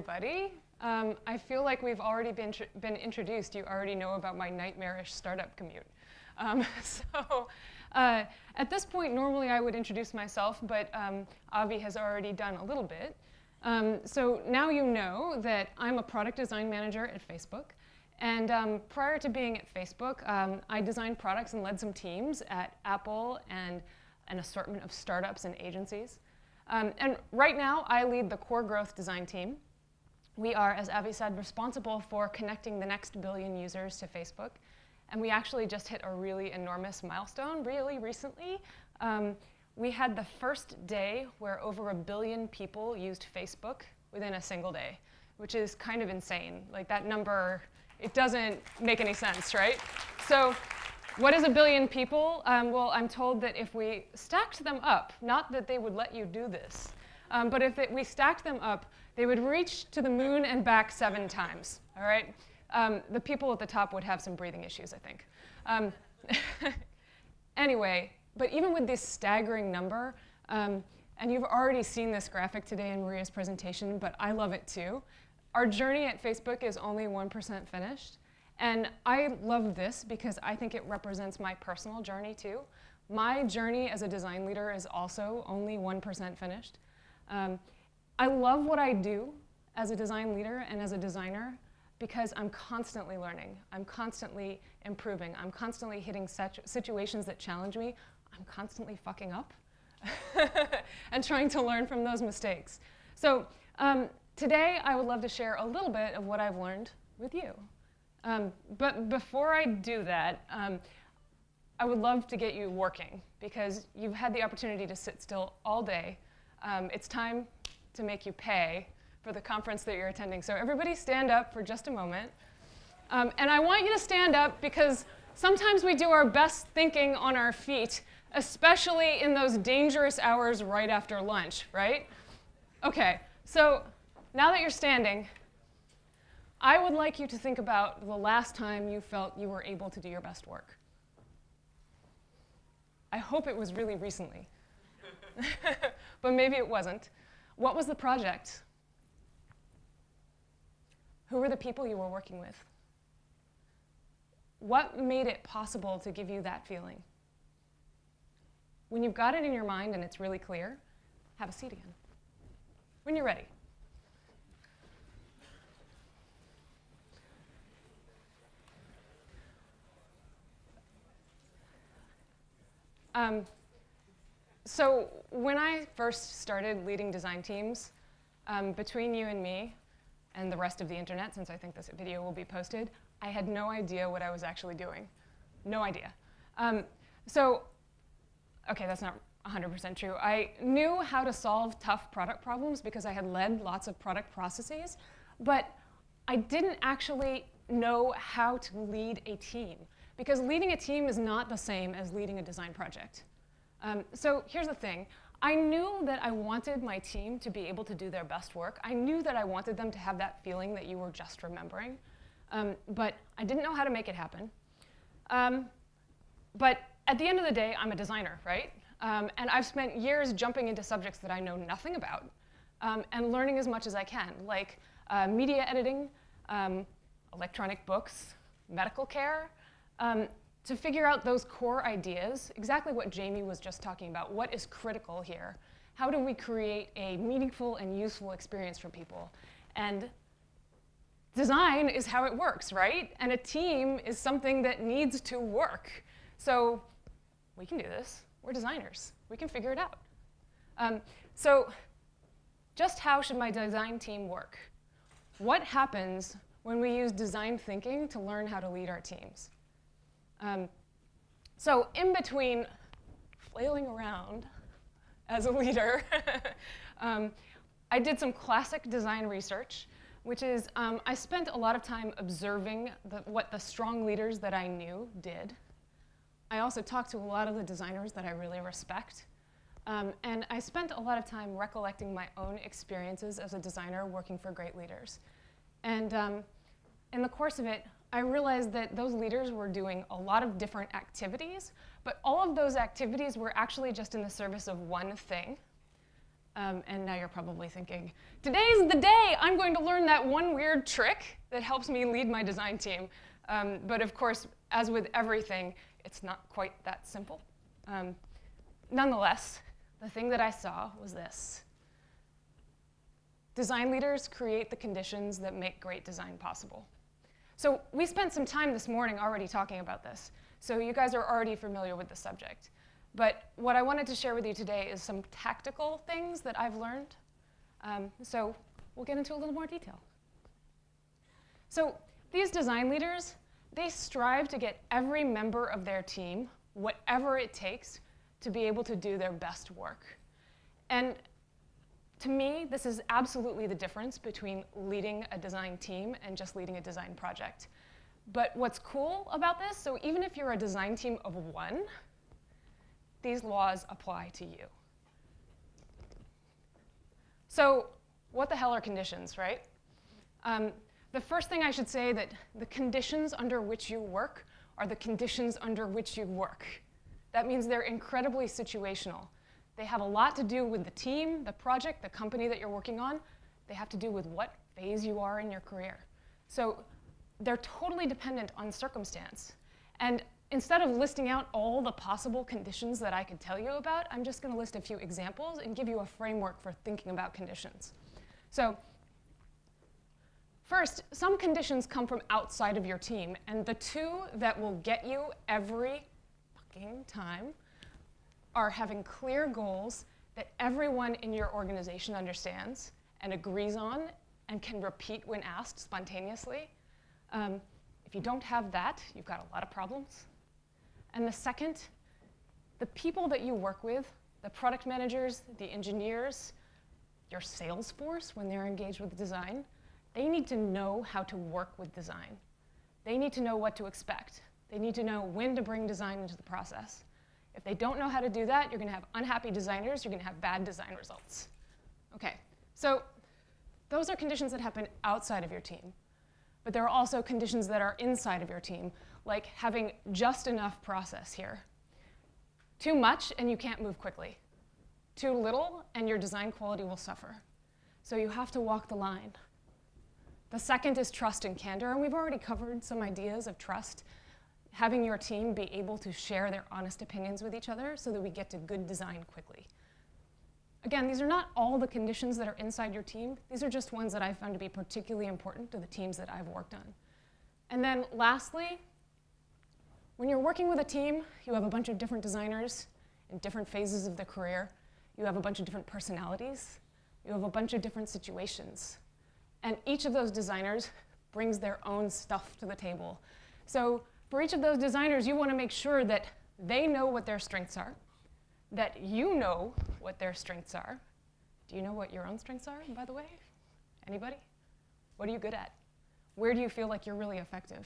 everybody. I feel like we've already been introduced. You already know about my nightmarish startup commute. At this point, normally I would introduce myself, but Avi has already done a little bit. So now you know that I'm a product design manager at Facebook. And prior to being at Facebook, I designed products and led some teams at Apple and an assortment of startups and agencies. And right now, I lead the core growth design team. We are, as Avi said, responsible for connecting the next billion users to Facebook. And we actually just hit a really enormous milestone really recently. We had the first day where over 1 billion people used Facebook within a single day, which is kind of insane. Like that number, it doesn't make any sense, right? So what is 1 billion people? Well, I'm told that if we stacked them up, not that they would let you do this, but if we stacked them up, they would reach to the moon and back 7 times, all right? The people at the top would have some breathing issues, I think. Anyway, but even with this staggering number, and you've already seen this graphic today in Maria's presentation, but I love it too. Our journey at Facebook is only 1% finished. And I love this because I think it represents my personal journey too. My journey as a design leader is also only 1% finished. I love what I do as a design leader and as a designer because I'm constantly learning. I'm constantly improving. I'm constantly hitting situations that challenge me. I'm constantly fucking up and trying to learn from those mistakes. So today, I would love to share a little bit of what I've learned with you. But before I do that, I would love to get you working because you've had the opportunity to sit still all day. It's time to make you pay for the conference that you're attending. So everybody stand up for just a moment. And I want you to stand up because sometimes we do our best thinking on our feet, especially in those dangerous hours right after lunch, right? Okay, so now that you're standing, I would like you to think about the last time you felt you were able to do your best work. I hope it was really recently, but maybe it wasn't. What was the project? Who were the people you were working with? What made it possible to give you that feeling? When you've got it in your mind and it's really clear, have a seat again. When you're ready. So when I first started leading design teams, between you and me and the rest of the internet, since I think this video will be posted, I had no idea what I was actually doing. No idea. Okay, that's not 100% true. I knew how to solve tough product problems because I had led lots of product processes, but I didn't actually know how to lead a team because leading a team is not the same as leading a design project. So here's the thing. I knew that I wanted my team to be able to do their best work. I knew that I wanted them to have that feeling that you were just remembering, but I didn't know how to make it happen. But at the end of the day, I'm a designer, right? And I've spent years jumping into subjects that I know nothing about and learning as much as I can, like media editing, electronic books, medical care, to figure out those core ideas, exactly what Jamie was just talking about. What is critical here? How do we create a meaningful and useful experience for people? And design is how it works, right? And a team is something that needs to work. So we can do this. We're designers. We can figure it out. So just how should my design team work? What happens when we use design thinking to learn how to lead our teams? So in between flailing around as a leader, I did some classic design research, which is I spent a lot of time observing what the strong leaders that I knew did. I also talked to a lot of the designers that I really respect. And I spent a lot of time recollecting my own experiences as a designer working for great leaders. And in the course of it, I realized that those leaders were doing a lot of different activities, but all of those activities were actually just in the service of one thing, And now you're probably thinking, today's the day I'm going to learn that one weird trick that helps me lead my design team. But of course, as with everything, it's not quite that simple. Nonetheless, the thing that I saw was this. Design leaders create the conditions that make great design possible. So we spent some time this morning already talking about this. So you guys are already familiar with the subject. But what I wanted to share with you today is some tactical things that I've learned. So we'll get into a little more detail. So these design leaders, they strive to get every member of their team, whatever it takes, to be able to do their best work. And to me, this is absolutely the difference between leading a design team and just leading a design project. But what's cool about this, so even if you're a design team of one, these laws apply to you. So what the hell are conditions, right? The first thing I should say that the conditions under which you work are the conditions under which you work. That means they're incredibly situational. They have a lot to do with the team, the project, the company that you're working on. They have to do with what phase you are in your career. So they're totally dependent on circumstance. And instead of listing out all the possible conditions that I could tell you about, I'm just going to list a few examples and give you a framework for thinking about conditions. So first, some conditions come from outside of your team, and the two that will get you every fucking time are having clear goals that everyone in your organization understands and agrees on and can repeat when asked spontaneously. If you don't have that, you've got a lot of problems. And the second, the people that you work with, the product managers, the engineers, your sales force when they're engaged with design, they need to know how to work with design. They need to know what to expect. They need to know when to bring design into the process. If they don't know how to do that, you're going to have unhappy designers, you're going to have bad design results. Okay, so those are conditions that happen outside of your team. But there are also conditions that are inside of your team, like having just enough process here. Too much and you can't move quickly. Too little and your design quality will suffer. So you have to walk the line. The second is trust and candor, and we've already covered some ideas of trust. Having your team be able to share their honest opinions with each other so that we get to good design quickly. Again, these are not all the conditions that are inside your team. These are just ones that I've found to be particularly important to the teams that I've worked on. And then lastly, when you're working with a team, you have a bunch of different designers in different phases of their career. You have a bunch of different personalities. You have a bunch of different situations. And each of those designers brings their own stuff to the table. So for each of those designers, you want to make sure that they know what their strengths are, that you know what their strengths are. Do you know what your own strengths are, by the way? Anybody? What are you good at? Where do you feel like you're really effective?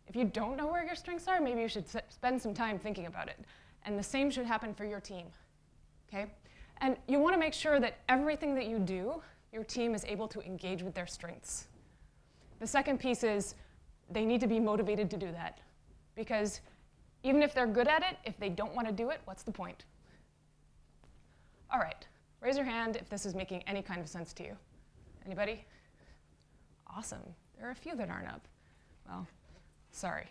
If you don't know where your strengths are, maybe you should spend some time thinking about it. And the same should happen for your team, okay? And you want to make sure that everything that you do, your team is able to engage with their strengths. The second piece is they need to be motivated to do that. Because even if they're good at it, if they don't want to do it, what's the point? All right, raise your hand if this is making any kind of sense to you. Anybody? Awesome. There are a few that aren't up. Well, sorry.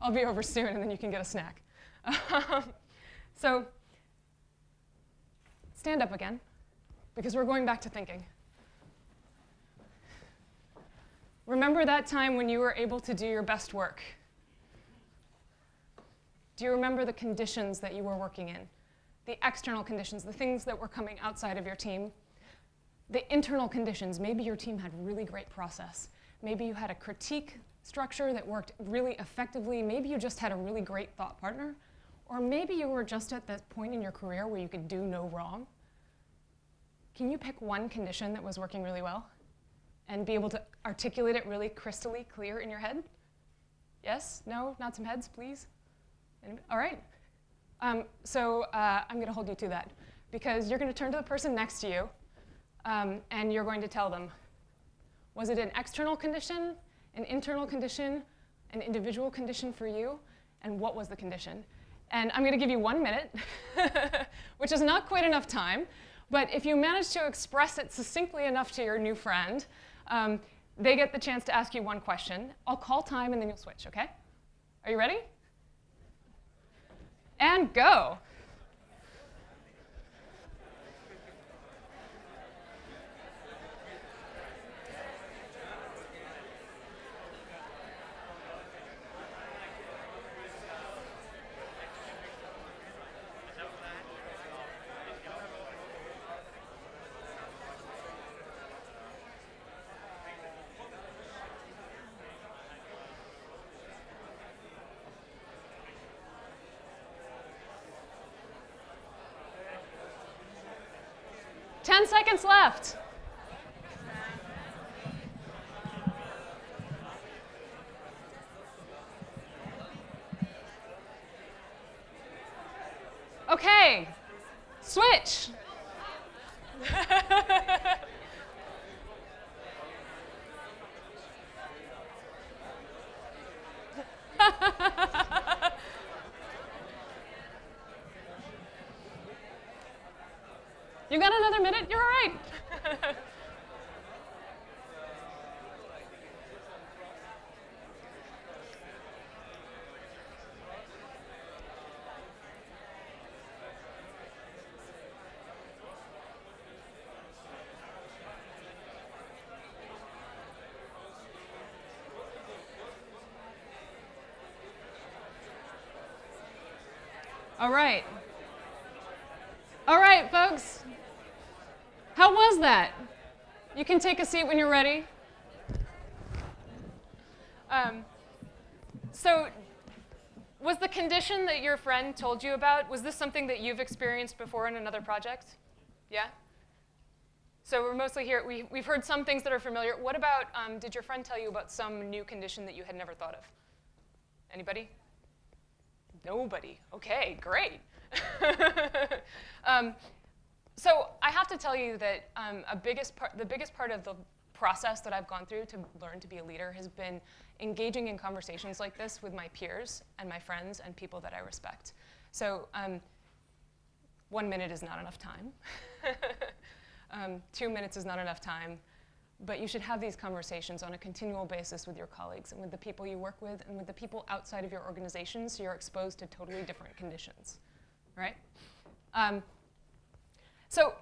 I'll be over soon, and then you can get a snack. So stand up again, because we're going back to thinking. Remember that time when you were able to do your best work? Do you remember the conditions that you were working in? The external conditions, the things that were coming outside of your team. The internal conditions, maybe your team had really great process. Maybe you had a critique structure that worked really effectively. Maybe you just had a really great thought partner. Or maybe you were just at that point in your career where you could do no wrong. Can you pick one condition that was working really well and be able to articulate it really crystally clear in your head? Yes? No? Not some heads, please? Anybody? All right. So I'm going to hold you to that, because you're going to turn to the person next to you, and you're going to tell them, was it an external condition, an internal condition, an individual condition for you, and what was the condition? And I'm going to give you 1 minute. which is not quite enough time. But if you manage to express it succinctly enough to your new friend, they get the chance to ask you one question. I'll call time, and then you'll switch, OK? Are you ready? And go. Ten seconds left. OK, switch. You got another minute? You're all right. All right. All right, folks. How was that? You can take a seat when you're ready. So was the condition that your friend told you about, was this something that you've experienced before in another project? Yeah? So we're mostly here. We've heard some things that are familiar. What about, did your friend tell you about some new condition that you had never thought of? Anybody? Nobody. OK, great. So I have to tell you that the biggest part of the process that I've gone through to learn to be a leader has been engaging in conversations like this with my peers and my friends and people that I respect. So 1 minute is not enough time. 2 minutes is not enough time. But you should have these conversations on a continual basis with your colleagues and with the people you work with and with the people outside of your organization, so you're exposed to totally different conditions, right? So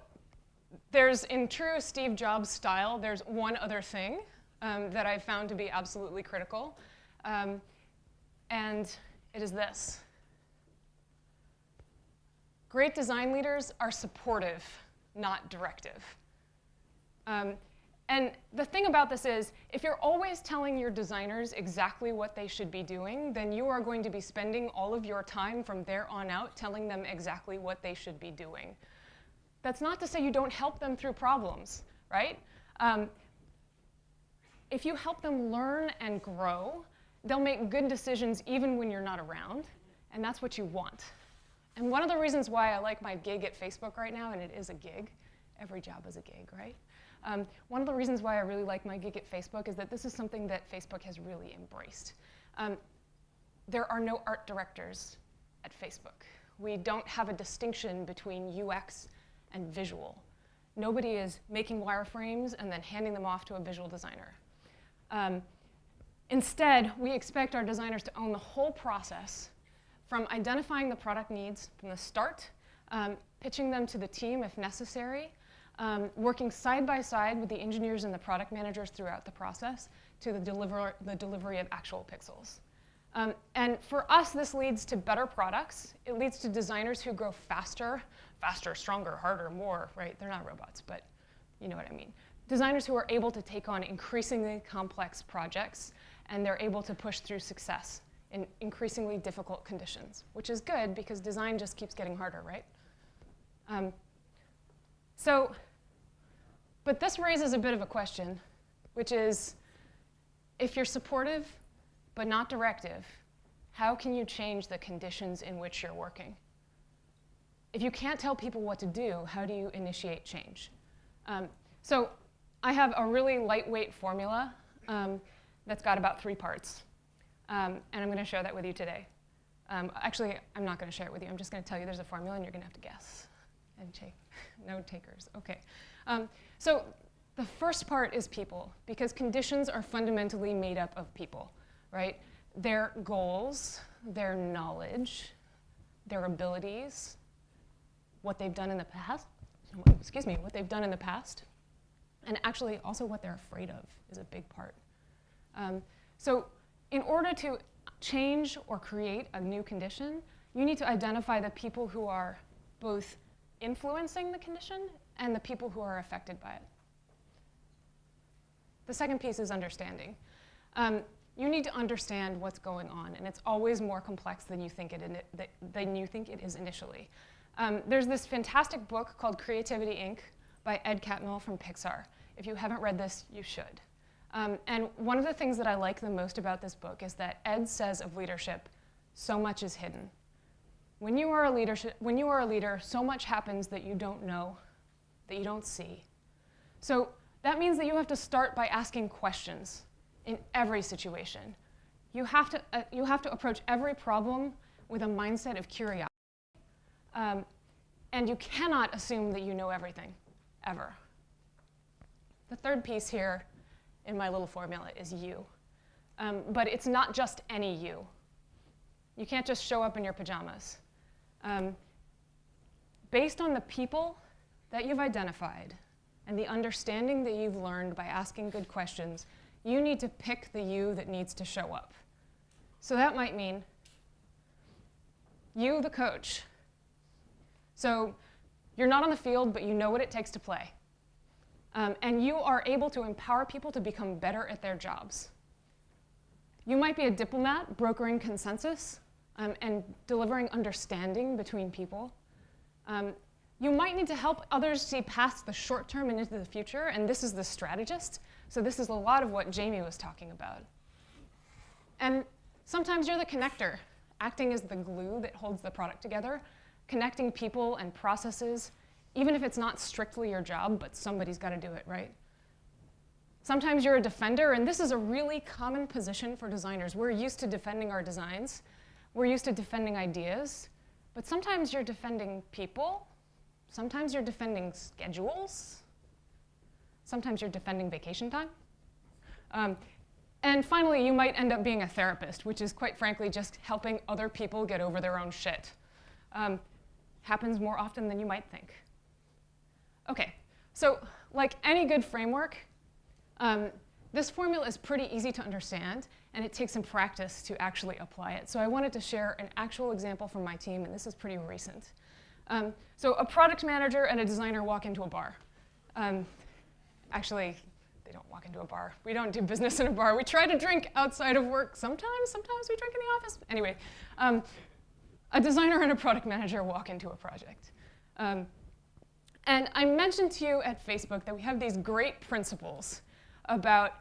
there's, in true Steve Jobs style, there's one other thing that I've found to be absolutely critical, and it is this. Great design leaders are supportive, not directive. And the thing about this is, if you're always telling your designers exactly what they should be doing, then you are going to be spending all of your time from there on out telling them exactly what they should be doing. That's not to say you don't help them through problems, right? If you help them learn and grow, they'll make good decisions even when you're not around, and that's what you want. And one of the reasons why I like my gig at Facebook right now, and it is a gig, every job is a gig, right? One of the reasons why I really like my gig at Facebook is that this is something that Facebook has really embraced. There are no art directors at Facebook. We don't have a distinction between UX and visual. Nobody is making wireframes and then handing them off to a visual designer. Instead, we expect our designers to own the whole process, from identifying the product needs from the start, pitching them to the team if necessary, working side by side with the engineers and the product managers throughout the process to the delivery of actual pixels. And for us, this leads to better products. It leads to designers who grow faster, stronger, harder, more, right? They're not robots, but you know what I mean. Designers who are able to take on increasingly complex projects, and they're able to push through success in increasingly difficult conditions, which is good because design just keeps getting harder, right? But this raises a bit of a question, which is, if you're supportive but not directive, how can you change the conditions in which you're working? If you can't tell people what to do, how do you initiate change? So I have a really lightweight formula that's got about 3 parts. And I'm going to share that with you today. Actually, I'm not going to share it with you. I'm just going to tell you there's a formula, and you're going to have to guess. And no takers, okay. So the first part is people, because conditions are fundamentally made up of people, right? Their goals, their knowledge, their abilities, what they've done in the past, what they've done in the past, and actually also what they're afraid of is a big part. So in order to change or create a new condition, you need to identify the people who are both influencing the condition and the people who are affected by it. The second piece is understanding. You need to understand what's going on, and it's always more complex than you think it is initially. There's this fantastic book called Creativity, Inc. by Ed Catmull from Pixar. If you haven't read this, you should. And one of the things that I like the most about this book is that Ed says of leadership, so much is hidden. When you are a leader, so much happens that you don't know, that you don't see. So that means that you have to start by asking questions in every situation. You have to approach every problem with a mindset of curiosity. And you cannot assume that you know everything, ever. The third piece here in my little formula is you. But it's not just any you. You can't just show up in your pajamas. Based on the people that you've identified and the understanding that you've learned by asking good questions, you need to pick the you that needs to show up. So that might mean you, the coach. So you're not on the field, but you know what it takes to play. And you are able to empower people to become better at their jobs. You might be a diplomat brokering consensus and delivering understanding between people. You might need to help others see past the short term and into the future, and this is the strategist. So this is a lot of what Jamie was talking about. And sometimes you're the connector, acting as the glue that holds the product together, connecting people and processes, even if it's not strictly your job, but somebody's got to do it, right? Sometimes you're a defender, and this is a really common position for designers. We're used to defending our designs. We're used to defending ideas. But sometimes you're defending people. Sometimes you're defending schedules. Sometimes you're defending vacation time. And finally, you might end up being a therapist, which is quite frankly just helping other people get over their own shit. Happens more often than you might think. Okay, so like any good framework, this formula is pretty easy to understand, and it takes some practice to actually apply it. So I wanted to share an actual example from my team, and this is pretty recent. So a product manager and a designer walk into a bar. Actually, they don't walk into a bar. We don't do business in a bar. We try to drink outside of work sometimes. Sometimes we drink in the office. Anyway, a designer and a product manager walk into a project. And I mentioned to you at Facebook that we have these great principles about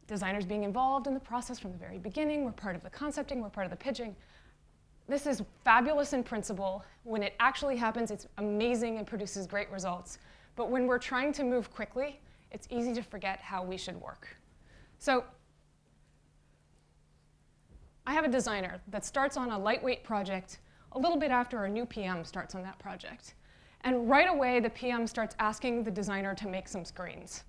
designers being involved in the process from the very beginning. We're part of the concepting. We're part of the pitching. This is fabulous in principle. When it actually happens, it's amazing and produces great results. But when we're trying to move quickly, it's easy to forget how we should work. So I have a designer that starts on a lightweight project a little bit after a new PM starts on that project. And right away, the PM starts asking the designer to make some screens.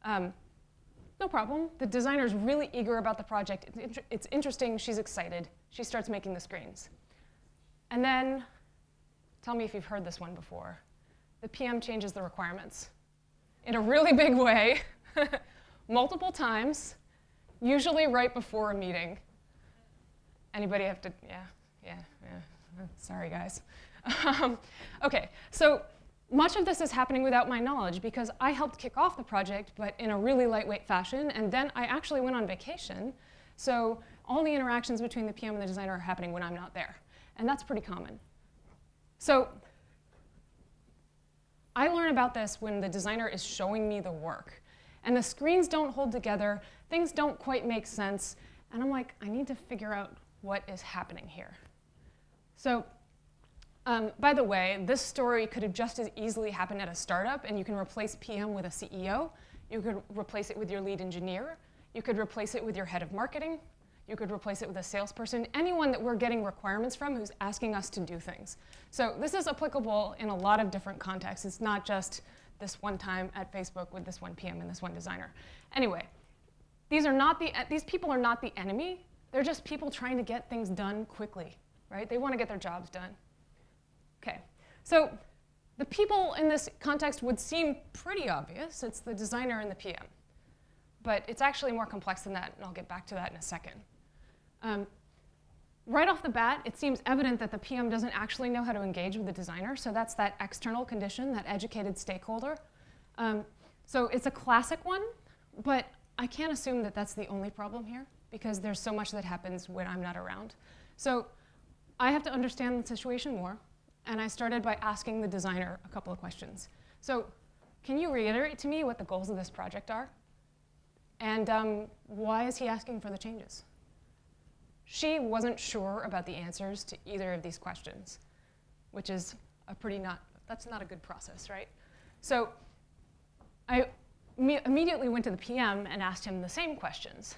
No problem. The designer's really eager about the project. It's interesting. She's excited. She starts making the screens. And then, tell me if you've heard this one before. The PM changes the requirements in a really big way, multiple times, usually right before a meeting. Anybody have to, yeah. Sorry, guys. Okay, so much of this is happening without my knowledge because I helped kick off the project, but in a really lightweight fashion, and then I actually went on vacation. So all the interactions between the PM and the designer are happening when I'm not there, and that's pretty common. So I learn about this when the designer is showing me the work, and the screens don't hold together, things don't quite make sense, and I'm like, I need to figure out what is happening here. So by the way, this story could have just as easily happened at a startup, and you can replace PM with a CEO. You could replace it with your lead engineer. You could replace it with your head of marketing. You could replace it with a salesperson, anyone that we're getting requirements from who's asking us to do things. So this is applicable in a lot of different contexts. It's not just this one time at Facebook with this one PM and this one designer. Anyway, these people are not the enemy. They're just people trying to get things done quickly, right? They want to get their jobs done. Okay, so the people in this context would seem pretty obvious. It's the designer and the PM. But it's actually more complex than that, and I'll get back to that in a second. Right off the bat, it seems evident that the PM doesn't actually know how to engage with the designer, so that's that external condition, that educated stakeholder. So it's a classic one, but I can't assume that that's the only problem here, because there's so much that happens when I'm not around. So I have to understand the situation more, and I started by asking the designer a couple of questions. So can you reiterate to me what the goals of this project are? And why is he asking for the changes? She wasn't sure about the answers to either of these questions, which is that's not a good process, right? So I immediately went to the PM and asked him the same questions.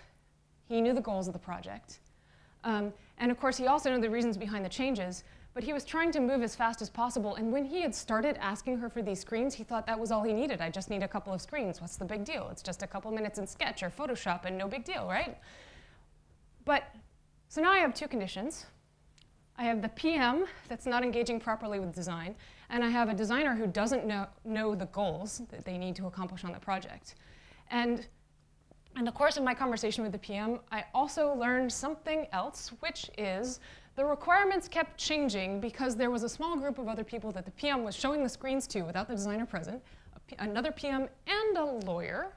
He knew the goals of the project. And of course, he also knew the reasons behind the changes, but he was trying to move as fast as possible. And when he had started asking her for these screens, he thought that was all he needed. I just need a couple of screens. What's the big deal? It's just a couple minutes in Sketch or Photoshop and no big deal, right? So now I have two conditions. I have the PM that's not engaging properly with design, and I have a designer who doesn't know the goals that they need to accomplish on the project. And in the course of my conversation with the PM, I also learned something else, which is the requirements kept changing because there was a small group of other people that the PM was showing the screens to without the designer present, another PM and a lawyer.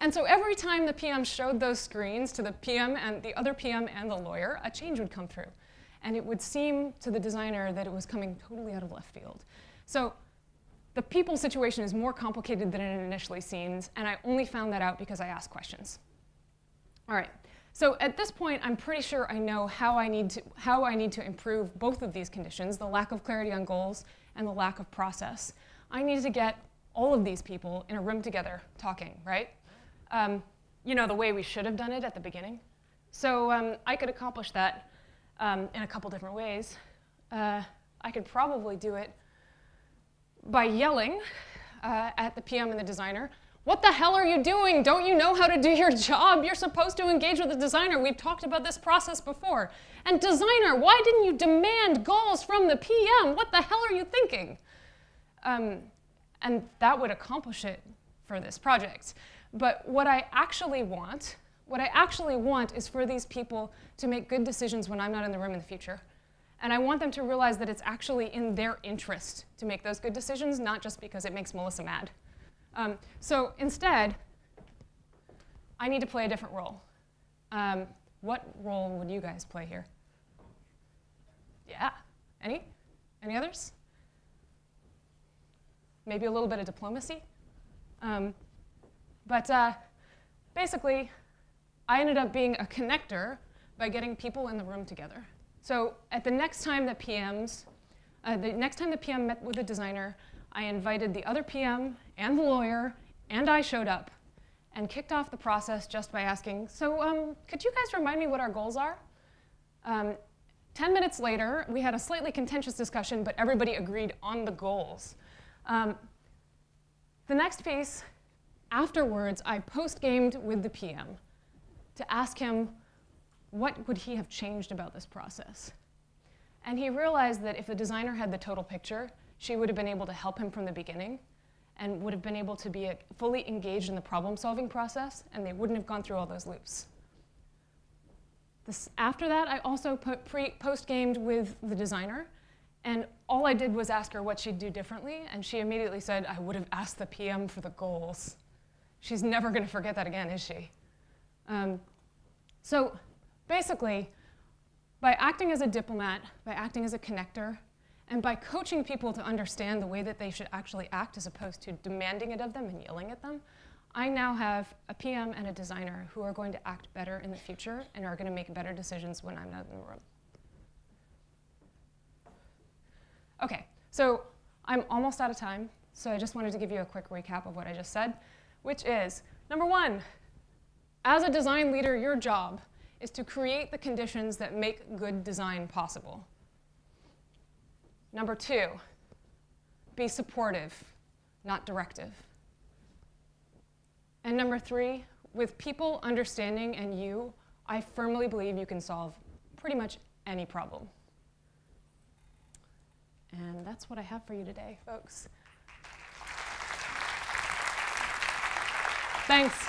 And so every time the PM showed those screens to the PM and the other PM and the lawyer, a change would come through. And it would seem to the designer that it was coming totally out of left field. So the people situation is more complicated than it initially seems, and I only found that out because I asked questions. All right, so at this point, I'm pretty sure I know how I need to improve both of these conditions, the lack of clarity on goals and the lack of process. I need to get all of these people in a room together talking, right? You know, the way we should have done it at the beginning. So I could accomplish that in a couple different ways. I could probably do it by yelling at the PM and the designer, "What the hell are you doing? Don't you know how to do your job? You're supposed to engage with the designer. We've talked about this process before. And designer, why didn't you demand goals from the PM? What the hell are you thinking?" And that would accomplish it for this project. But what I actually want is for these people to make good decisions when I'm not in the room in the future. And I want them to realize that it's actually in their interest to make those good decisions, not just because it makes Melissa mad. So instead, I need to play a different role. What role would you guys play here? Yeah, any others? Maybe a little bit of diplomacy? But basically, I ended up being a connector by getting people in the room together. So at the next time the PM met with the designer, I invited the other PM and the lawyer, and I showed up and kicked off the process just by asking, so could you guys remind me what our goals are? 10 minutes later, we had a slightly contentious discussion, but everybody agreed on the goals. The next piece, afterwards, I post-gamed with the PM to ask him what would he have changed about this process. And he realized that if the designer had the total picture, she would have been able to help him from the beginning and would have been able to be fully engaged in the problem-solving process, and they wouldn't have gone through all those loops. After that, I also post-gamed with the designer, and all I did was ask her what she'd do differently, and she immediately said, I would have asked the PM for the goals. She's never going to forget that again, is she? So basically, by acting as a diplomat, by acting as a connector, and by coaching people to understand the way that they should actually act as opposed to demanding it of them and yelling at them, I now have a PM and a designer who are going to act better in the future and are going to make better decisions when I'm not in the room. Okay, so I'm almost out of time, so I just wanted to give you a quick recap of what I just said, which is, number one, As a design leader, your job is to create the conditions that make good design possible. Number 2, be supportive, not directive. And number 3, with people understanding and you, I firmly believe you can solve pretty much any problem. And that's what I have for you today, folks. Thanks.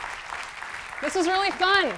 This was really fun.